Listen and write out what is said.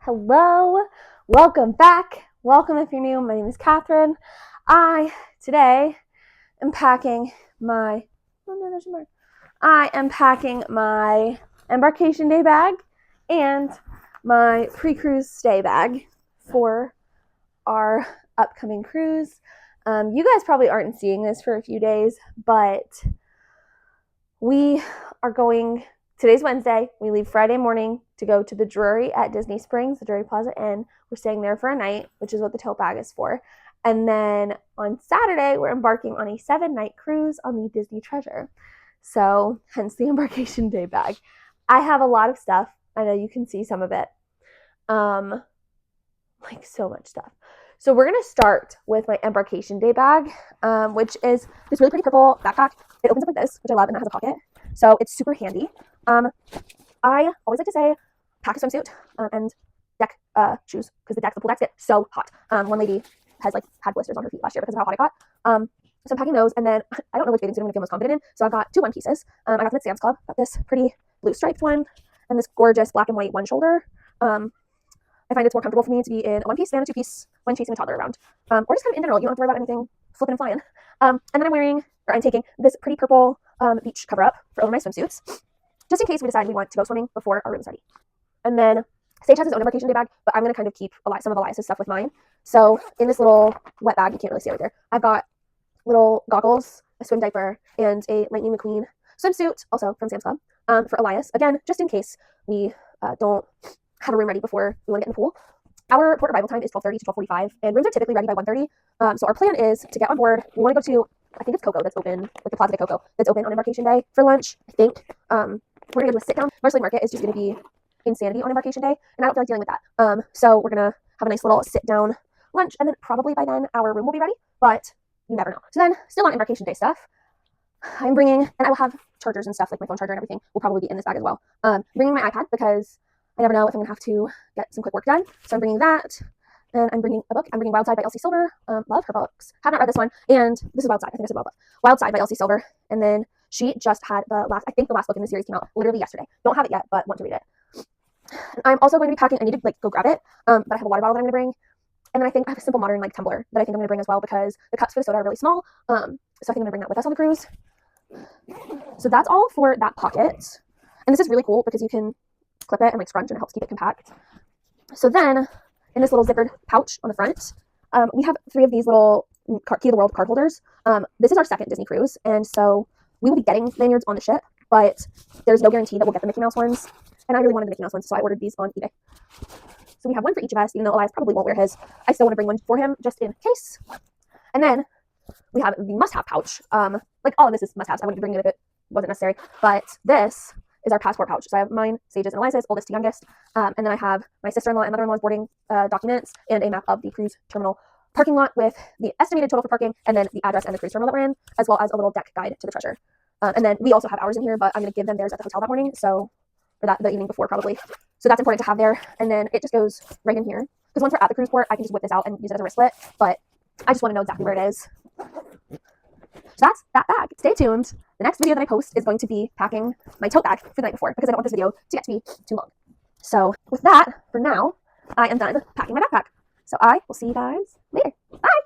Hello, welcome back. Welcome if you're new. My name is Catherine. Today am packing my embarkation day bag and my pre-cruise stay bag for our upcoming cruise. You guys probably aren't seeing this for a few days, but we are going. Today's Wednesday. We leave Friday morning to go to the Drury at Disney Springs, the Drury Plaza Inn. We're staying there for a night, which is what the tote bag is for. And then on Saturday, we're embarking on a 7-night cruise on the Disney Treasure. So, hence the embarkation day bag. I have a lot of stuff. I know you can see some of it. Like so much stuff. So we're going to start with my embarkation day bag, which is this really pretty purple backpack. It opens up like this, which I love, and it has a pocket. So it's super handy. I always like to say pack a swimsuit and deck shoes because the pool decks get so hot. One lady has had blisters on her feet last year because of how hot it got. So I'm packing those, and then I don't know which bathing suit I'm going to feel most confident in. So I've got two one pieces. I got them at Sam's Club. Got this pretty blue striped one and this gorgeous black and white one shoulder. I find it's more comfortable for me to be in a one piece than a two piece when chasing a toddler around, or just kind of in general. You don't have to worry about anything flipping and flying. And then I'm taking this pretty purple beach cover up for over my swimsuits, just in case we decide we want to go swimming before our room is ready. And then Sage has his own embarkation day bag, but I'm going to kind of keep some of Elias's stuff with mine. So in this little wet bag, you can't really see it right there, I've got little goggles, a swim diaper, and a Lightning McQueen swimsuit, also from Sam's Club, for Elias. Again, just in case we don't have a room ready before we want to get in the pool. Our port arrival time is 12:30 to 12:45, and rooms are typically ready by 1:30. So our plan is to get on board. We want to go to, I think it's Coco that's open, like the Plaza de Coco that's open on Embarkation Day for lunch, I think. We're going to go to a sit-down. Marsley Market is just going to be insanity on Embarkation Day, and I don't feel like dealing with that. So we're going to have a nice little sit-down lunch, and then probably by then our room will be ready, but you never know. So then, still on Embarkation Day stuff, I'm bringing, and I will have chargers and stuff, like my phone charger and everything will probably be in this bag as well. Bringing my iPad because I never know if I'm going to have to get some quick work done. So I'm bringing that, and I'm bringing a book. I'm bringing Wild Side by Elsie Silver. Love her books. Have not read this one, and this is Wild Side. I think I said Wild Side by Elsie Silver. And then she just had the last book in the series came out literally yesterday. Don't have it yet, but want to read it. And I'm also going to be packing. I need to go grab it, but I have a water bottle that I'm going to bring. And then I think I have a simple modern tumbler that I think I'm going to bring as well because the cups for the soda are really small. So I think I'm going to bring that with us on the cruise. So that's all for that pocket. And this is really cool because you can clip it and scrunch, and it helps keep it compact. So then in this little zippered pouch on the front, we have 3 of these little Key of the World card holders. This is our second Disney cruise, and so we will be getting lanyards on the ship, but there's no guarantee that we'll get the Mickey Mouse ones, and I really wanted the Mickey Mouse ones, so I ordered these on eBay. So we have one for each of us, even though Elias probably won't wear his. I still want to bring one for him just in case. And then we have the must-have pouch. All of this is must-haves. I wouldn't be bringing it if it wasn't necessary, but this is our passport pouch. So I have mine, Sage's, and Eliza's, oldest to youngest. And then I have my sister-in-law and mother-in-law's boarding documents and a map of the cruise terminal parking lot with the estimated total for parking, and then the address and the cruise terminal that we're in, as well as a little deck guide to the treasure. And then we also have ours in here, but I'm going to give them theirs at the hotel that morning, so or that the evening before probably. So that's important to have there. And then it just goes right in here. Because once we're at the cruise port, I can just whip this out and use it as a wristlet. But I just want to know exactly where it is. So that's that bag. Stay tuned. The next video that I post is going to be packing my tote bag for the night before because I don't want this video to get to be too long. So with that, for now, I am done packing my backpack. So I will see you guys later. Bye!